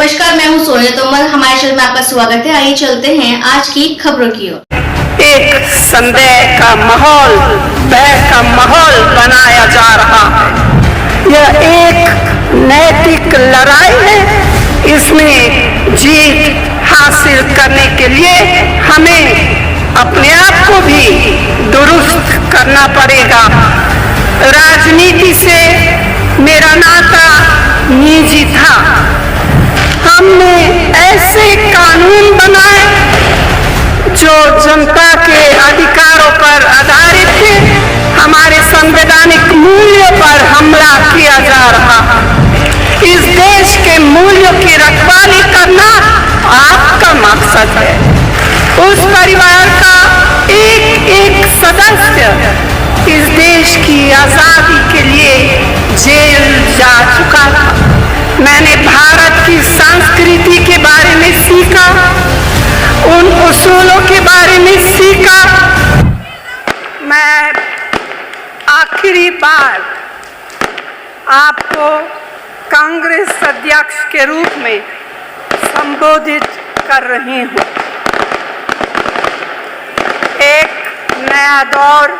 नमस्कार, मैं हूँ सोनिया तोमर। हमारे चैनल में आपका स्वागत है। आइए चलते हैं आज की खबरों की ओर। एक संदेह का माहौल, भय का माहौल बनाया जा रहा है। यह एक नैतिक लड़ाई है। इसमें जीत हासिल करने के लिए हमें अपने आप को भी दुरुस्त करना पड़ेगा। राजनीति से मेरा नाता निजी था। हमने ऐसे कानून बनाए जो जनता के अधिकारों पर आधारित थे। हमारे संवैधानिक मूल्यों पर हमला किया जा रहा है। इस देश के मूल्यों की रखवाली करना आपका मकसद है। उस परिवार का एक एक सदस्य इस देश की आजादी के लिए जेल जा चुका था। मैंने भारत की संस्कृति के बारे में सीखा, उन उसूलों के बारे में सीखा। मैं आखिरी बार आपको कांग्रेस अध्यक्ष के रूप में संबोधित कर रही हूँ। एक नया दौर,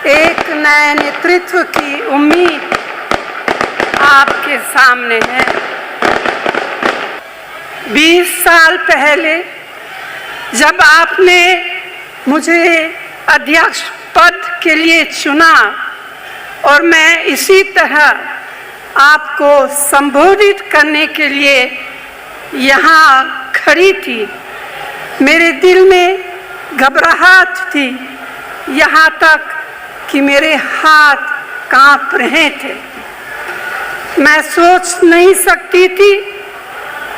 एक नए नेतृत्व की उम्मीद आपके सामने है। 20 साल पहले जब आपने मुझे अध्यक्ष पद के लिए चुना और मैं इसी तरह आपको संबोधित करने के लिए यहाँ खड़ी थी, मेरे दिल में घबराहट थी, यहाँ तक कि मेरे हाथ कांप रहे थे। मैं सोच नहीं सकती थी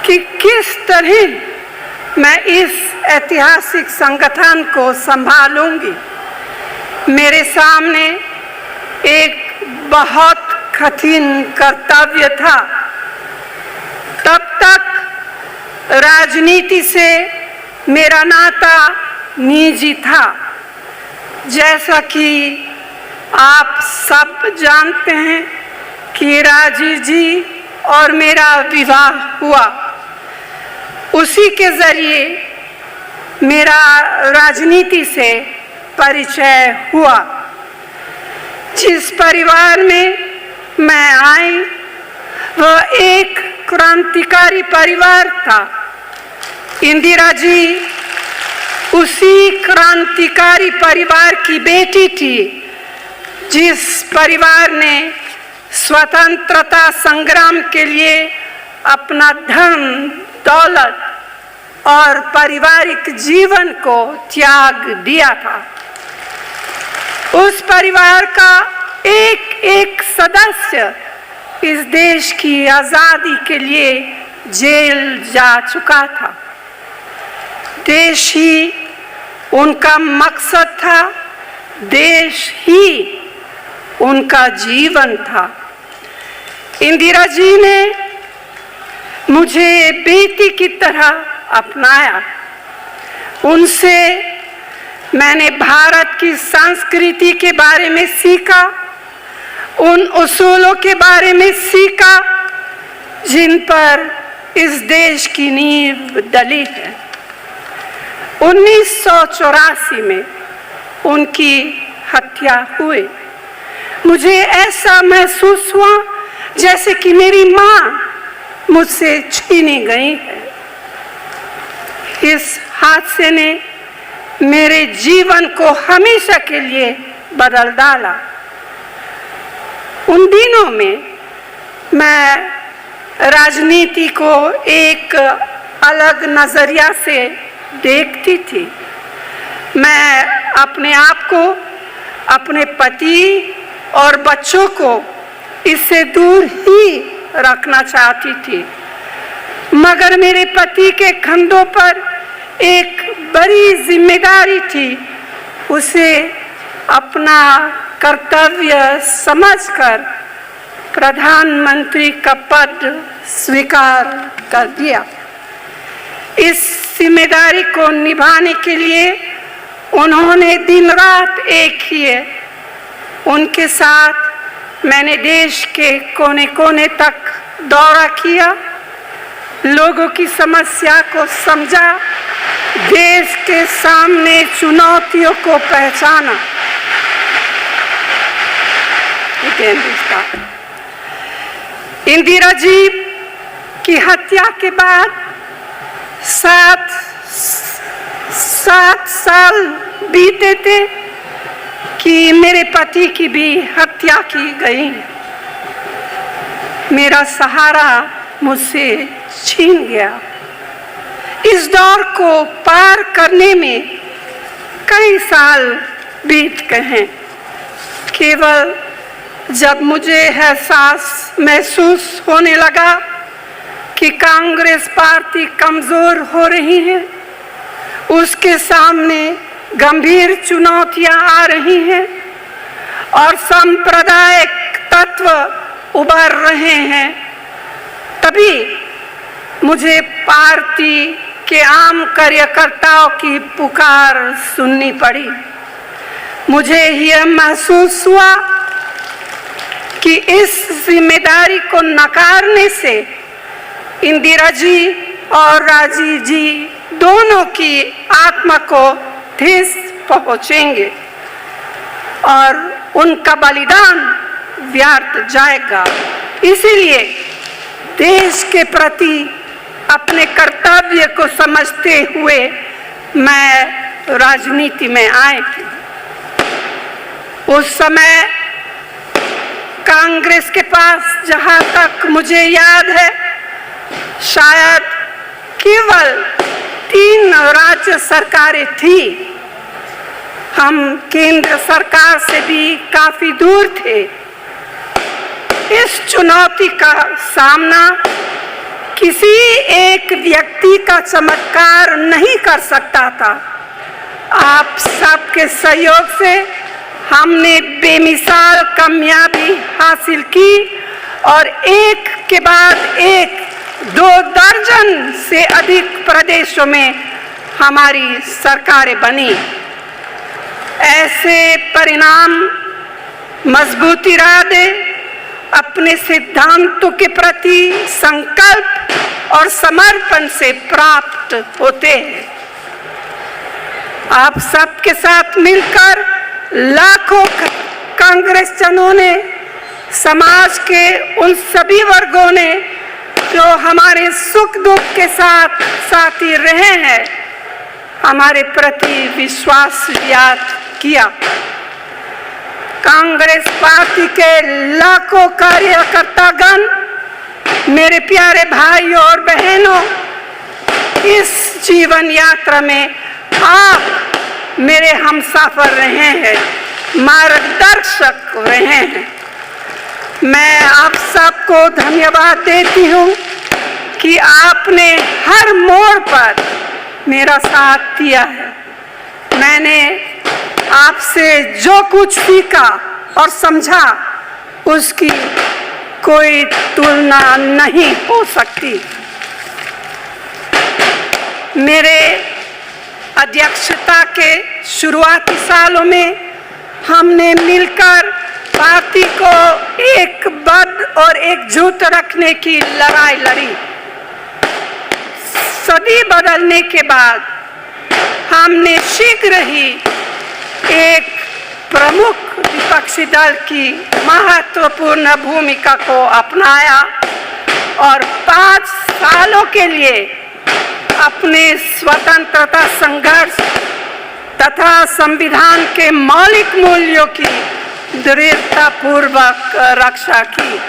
कि किस तरह मैं इस ऐतिहासिक संगठन को संभालूंगी। मेरे सामने एक बहुत कठिन कर्तव्य था। तब तक राजनीति से मेरा नाता निजी था। जैसा कि आप सब जानते हैं कि राजीव जी और मेरा विवाह हुआ, उसी के जरिए मेरा राजनीति से परिचय हुआ। जिस परिवार में मैं आई वह एक क्रांतिकारी परिवार था। इंदिरा जी उसी क्रांतिकारी परिवार की बेटी थी जिस परिवार ने स्वतंत्रता संग्राम के लिए अपना धन, दौलत और पारिवारिक जीवन को त्याग दिया था। उस परिवार का एक एक सदस्य इस देश की आजादी के लिए जेल जा चुका था। देश ही उनका मकसद था, देश ही उनका जीवन था। इंदिरा जी ने मुझे बेटी की तरह अपनाया। उनसे मैंने भारत की संस्कृति के बारे में सीखा, उन उसूलों के बारे में सीखा जिन पर इस देश की नींव डली है। 1984 में उनकी हत्या हुई। मुझे ऐसा महसूस हुआ जैसे कि मेरी माँ मुझसे छीनी गई है। इस हादसे ने मेरे जीवन को हमेशा के लिए बदल डाला। उन दिनों में मैं राजनीति को एक अलग नजरिया से देखती थी। मैं अपने आप को, अपने पति और बच्चों को इससे दूर ही रखना चाहती थी। मगर मेरे पति के कंधों पर एक बड़ी जिम्मेदारी थी। उसे अपना कर्तव्य समझकर प्रधानमंत्री का पद स्वीकार कर दिया। इस जिम्मेदारी को निभाने के लिए उन्होंने दिन रात एक किए। उनके साथ मैंने देश के कोने कोने तक दौरा किया। लोगों की समस्या को समझा, देश के सामने चुनौतियों को पहचाना। इंदिरा जी की हत्या के बाद 7 साल बीते थे कि मेरे पति की भी हत्या की गई। मेरा सहारा मुझसे छीन गया। इस दौर को पार करने में कई साल बीत गए हैं। केवल जब मुझे एहसास महसूस होने लगा कि कांग्रेस पार्टी कमजोर हो रही है, उसके सामने गंभीर चुनौतियां आ रही हैं और सांप्रदायिक तत्व उभर रहे हैं, तभी मुझे पार्टी के आम कार्यकर्ताओं की पुकार सुननी पड़ी। मुझे यह महसूस हुआ कि इस जिम्मेदारी को नकारने से इंदिरा जी और राजीव जी दोनों की आत्मा को ठेस पहुंचेंगे और उनका बलिदान व्यर्थ जाएगा। इसीलिए देश के प्रति अपने कर्तव्य को समझते हुए मैं राजनीति में आई थी। उस समय कांग्रेस के पास, जहां तक मुझे याद है, शायद केवल 3 राज्य सरकारें थी। हम केंद्र सरकार से भी काफी दूर थे। इस चुनौती का सामना किसी एक व्यक्ति का चमत्कार नहीं कर सकता था। आप सबके सहयोग से हमने बेमिसाल कामयाबी हासिल की और एक के बाद एक 2 दर्जन से अधिक प्रदेशों में हमारी सरकारें बनी। ऐसे परिणाम मजबूती इरादे, अपने सिद्धांतों के प्रति संकल्प और समर्पण से प्राप्त होते हैं। आप सबके साथ मिलकर लाखों कांग्रेसजनों ने, समाज के उन सभी वर्गों ने जो हमारे सुख दुख के साथ साथी रहे हैं, हमारे प्रति विश्वास व्यक्त किया। कांग्रेस पार्टी के लाखों कार्यकर्तागण, मेरे प्यारे भाइयों और बहनों, इस जीवन यात्रा में आप मेरे हमसफर रहे हैं, मार्गदर्शक रहे हैं। मैं आप सबको धन्यवाद देती हूँ कि आपने हर मोड़ पर मेरा साथ दिया है। मैंने आपसे जो कुछ सीखा और समझा, उसकी कोई तुलना नहीं हो सकती। मेरे अध्यक्षता के शुरुआती सालों में हमने मिलकर पार्टी को एकबद्ध और एकजुट रखने की लड़ाई लड़ी। सदी बदलने के बाद हमने शीघ्र ही एक प्रमुख विपक्षी दल की महत्वपूर्ण भूमिका को अपनाया और 5 सालों के लिए अपने स्वतंत्रता संघर्ष तथा संविधान के मौलिक मूल्यों की दृढ़तापूर्वक रक्षा की।